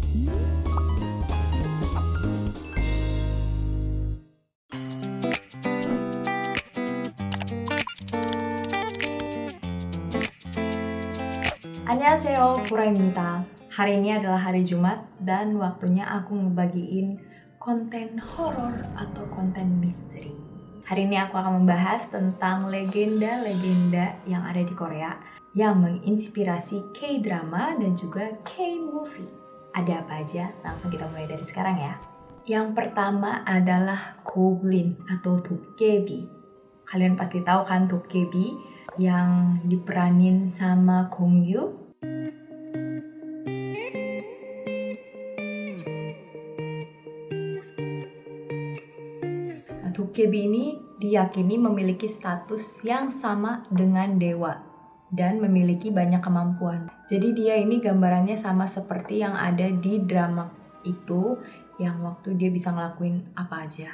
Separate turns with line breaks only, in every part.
Annyeonghaseyo, Puraimita. Hari ini adalah hari Jumat dan waktunya aku ngebagiin konten horor atau konten misteri. Hari ini aku akan membahas tentang legenda-legenda yang ada di Korea yang menginspirasi K-drama dan juga K-movie. Ada apa aja? Langsung kita mulai dari sekarang ya. Yang pertama adalah Goblin atau Dokkaebi. Kalian pasti tahu kan Dokkaebi yang diperanin sama Gong Yoo. Dokkaebi ini diyakini memiliki status yang sama dengan dewa dan memiliki banyak kemampuan. Jadi dia ini gambarannya sama seperti yang ada di drama itu, yang waktu dia bisa ngelakuin apa aja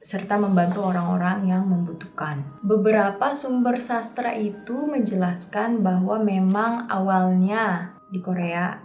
serta membantu orang-orang yang membutuhkan. Beberapa sumber sastra itu menjelaskan bahwa memang awalnya di Korea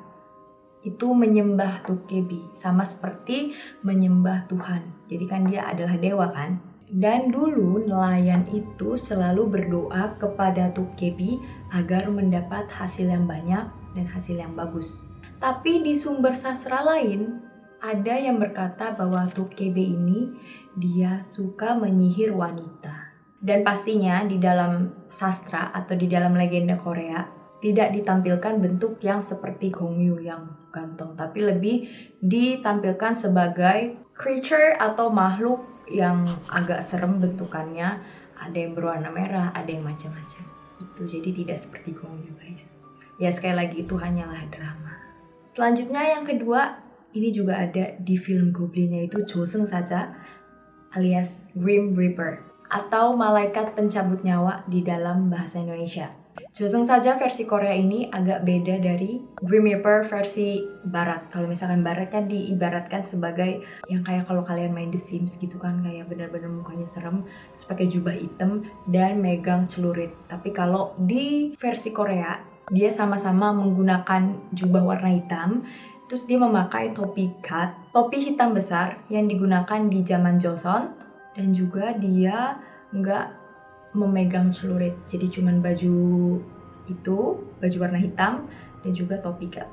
itu menyembah Dokkaebi, sama seperti menyembah Tuhan. Jadi kan dia adalah dewa kan. Dan dulu nelayan itu selalu berdoa kepada Dokkaebi agar mendapat hasil yang banyak dan hasil yang bagus. Tapi di sumber sastra lain, ada yang berkata bahwa Dokkaebi ini dia suka menyihir wanita. Dan pastinya di dalam sastra atau di dalam legenda Korea tidak ditampilkan bentuk yang seperti Gong Yoo yang ganteng, tapi lebih ditampilkan sebagai creature atau makhluk yang agak serem bentukannya. Ada yang berwarna merah, ada yang macam-macam. Itu jadi tidak seperti Gong Yoo guys. Ya sekali lagi itu hanyalah drama. Selanjutnya yang kedua, ini juga ada di film Goblin, yaitu Joseon Saja alias Grim Reaper atau malaikat pencabut nyawa di dalam bahasa Indonesia. Joseon Saja versi Korea ini agak beda dari Grim Reaper versi Barat. Kalau misalkan Barat kan diibaratkan sebagai yang kayak kalau kalian main The Sims gitu kan, kayak benar-benar mukanya serem, terus pakai jubah hitam dan megang celurit. Tapi kalau di versi Korea, dia sama-sama menggunakan jubah warna hitam, terus dia memakai topi kat, topi hitam besar yang digunakan di zaman Joseon, dan juga dia nggak memegang celurit, jadi cuman baju itu, baju warna hitam dan juga topi kat.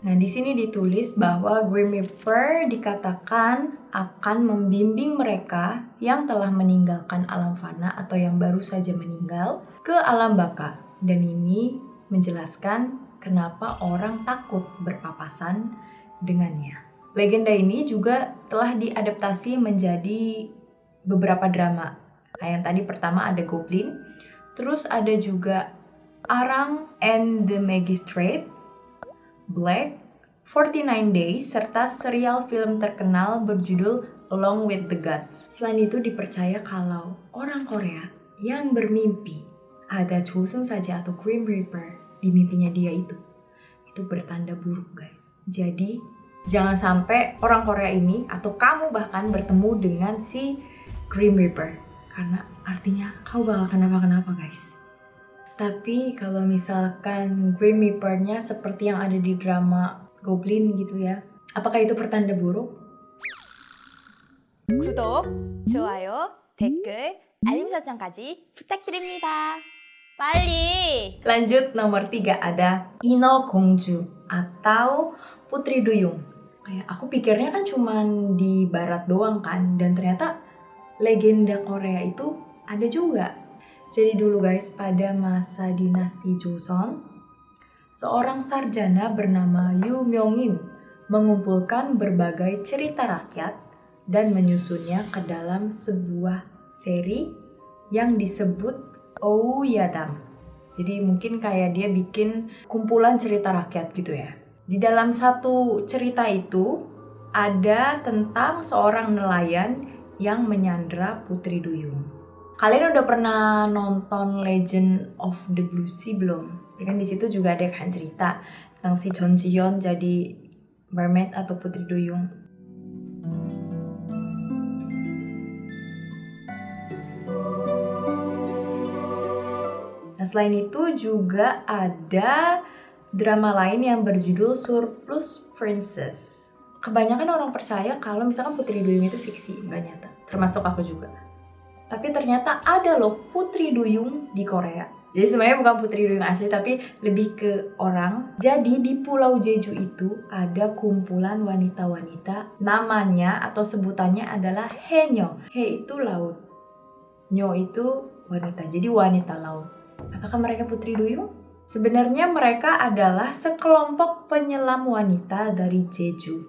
Nah, di sini ditulis bahwa Grim Reaper dikatakan akan membimbing mereka yang telah meninggalkan alam fana atau yang baru saja meninggal ke alam baka. Dan ini menjelaskan kenapa orang takut berpapasan dengannya. Legenda ini juga telah diadaptasi menjadi beberapa drama. Yang tadi pertama ada Goblin, terus ada juga Arang and the Magistrate, Black, 49 Days, serta serial film terkenal berjudul Along with the Gods. Selain itu dipercaya kalau orang Korea yang bermimpi ada Joseon Saja atau Grim Reaper di mimpinya dia itu bertanda buruk guys. Jadi jangan sampai orang Korea ini atau kamu bahkan bertemu dengan si Grim Reaper, karena artinya kau bakal kenapa-kenapa guys. Tapi kalau misalkan Grim Reaper-nya seperti yang ada di drama Goblin gitu ya, apakah itu pertanda buruk?
구독, 좋아요, 댓글, 알림 설정까지 부탁드립니다. 빨리!
Lanjut nomor 3 ada Ino Gongju atau Putri Duyung. Kayak aku pikirnya kan cuman di barat doang kan, dan ternyata legenda Korea itu ada juga. Jadi dulu guys, pada masa dinasti Joseon, seorang sarjana bernama Yu Myung-in mengumpulkan berbagai cerita rakyat dan menyusunnya ke dalam sebuah seri yang disebut Ouyadam. Jadi mungkin kayak dia bikin kumpulan cerita rakyat gitu ya. Di dalam satu cerita itu ada tentang seorang nelayan yang menyandra Putri Duyung. Kalian udah pernah nonton Legend of the Blue Sea belum? Ya kan di situ juga ada kan cerita tentang si Jeon Ji-yeon jadi mermaid atau Putri Duyung. Nah, selain itu juga ada drama lain yang berjudul Surplus Princess. Kebanyakan orang percaya kalau misalkan Putri Duyung itu fiksi, nggak nyata. Termasuk aku juga. Tapi ternyata ada loh Putri Duyung di Korea. Jadi sebenarnya bukan Putri Duyung asli, tapi lebih ke orang. Jadi di Pulau Jeju itu ada kumpulan wanita-wanita. Namanya atau sebutannya adalah Haenyo. He itu laut. Nyo itu wanita. Jadi wanita laut. Apakah mereka Putri Duyung? Sebenarnya mereka adalah sekelompok penyelam wanita dari Jeju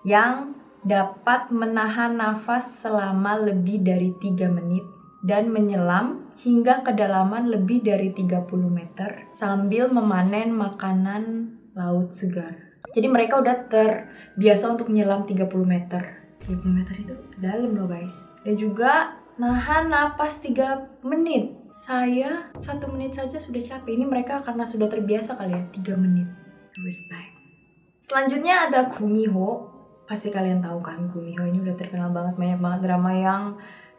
yang dapat menahan nafas selama lebih dari 3 menit dan menyelam hingga kedalaman lebih dari 30 meter sambil memanen makanan laut segar. Jadi mereka udah terbiasa untuk menyelam 30 meter. 30 meter itu dalam loh guys. Dan juga nahan napas 3 menit. Saya 1 menit saja sudah capek. Ini mereka karena sudah terbiasa kali ya, 3 menit. Respect. Selanjutnya ada Gumiho. Pasti kalian tahu kan, Gumiho ini udah terkenal banget. Banyak banget drama yang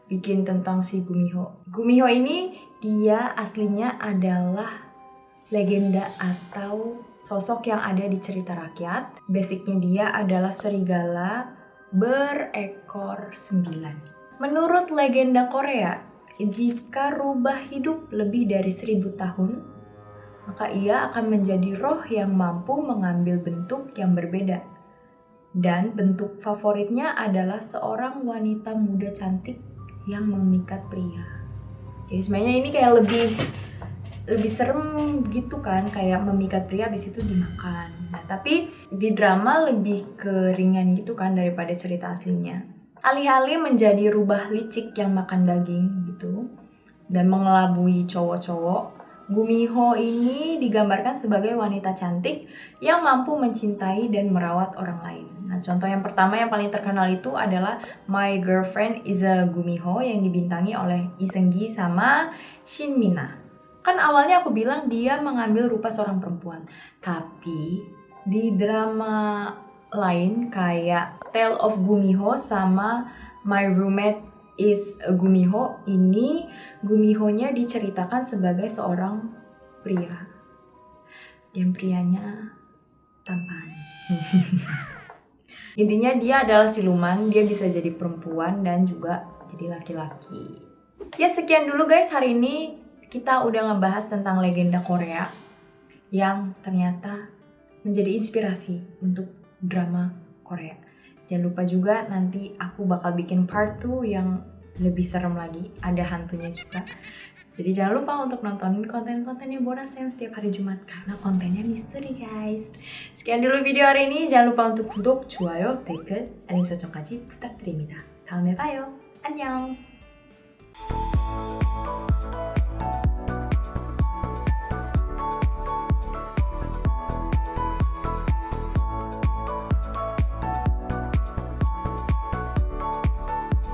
bikin tentang si Gumiho. Gumiho ini dia aslinya adalah legenda atau sosok yang ada di cerita rakyat. Basicnya dia adalah serigala berekor 9. Menurut legenda Korea, jika rubah hidup lebih dari 1000 tahun, maka ia akan menjadi roh yang mampu mengambil bentuk yang berbeda. Dan bentuk favoritnya adalah seorang wanita muda cantik yang memikat pria. Jadi sebenarnya ini kayak lebih serem gitu kan, kayak memikat pria habis itu dimakan. Nah, tapi di drama lebih ke ringan gitu kan daripada cerita aslinya. Alih-alih menjadi rubah licik yang makan daging gitu dan mengelabui cowok-cowok, Gumiho ini digambarkan sebagai wanita cantik yang mampu mencintai dan merawat orang lain. Nah, contoh yang pertama yang paling terkenal itu adalah My Girlfriend is a Gumiho yang dibintangi oleh Lee Seung-gi sama Shin Mina. Kan awalnya aku bilang dia mengambil rupa seorang perempuan, tapi di drama lain kayak Tale of Gumiho sama My Roommate is a Gumiho, ini Gumiho-nya diceritakan sebagai seorang pria dan prianya tampan. Intinya dia adalah siluman, dia bisa jadi perempuan dan juga jadi laki-laki. Ya sekian dulu guys, hari ini kita udah ngebahas tentang legenda Korea yang ternyata menjadi inspirasi untuk drama Korea. Jangan lupa juga nanti aku bakal bikin part 2 yang lebih serem lagi, ada hantunya juga. Jadi jangan lupa untuk nontonin konten-kontennya Bonas Sam setiap hari Jumat karena kontennya misteri guys. Sekian dulu video hari ini, jangan lupa untuk 구독, 좋아요, 댓글, 알림 설정까지 부탁드립니다. 다음에 봐요. 안녕.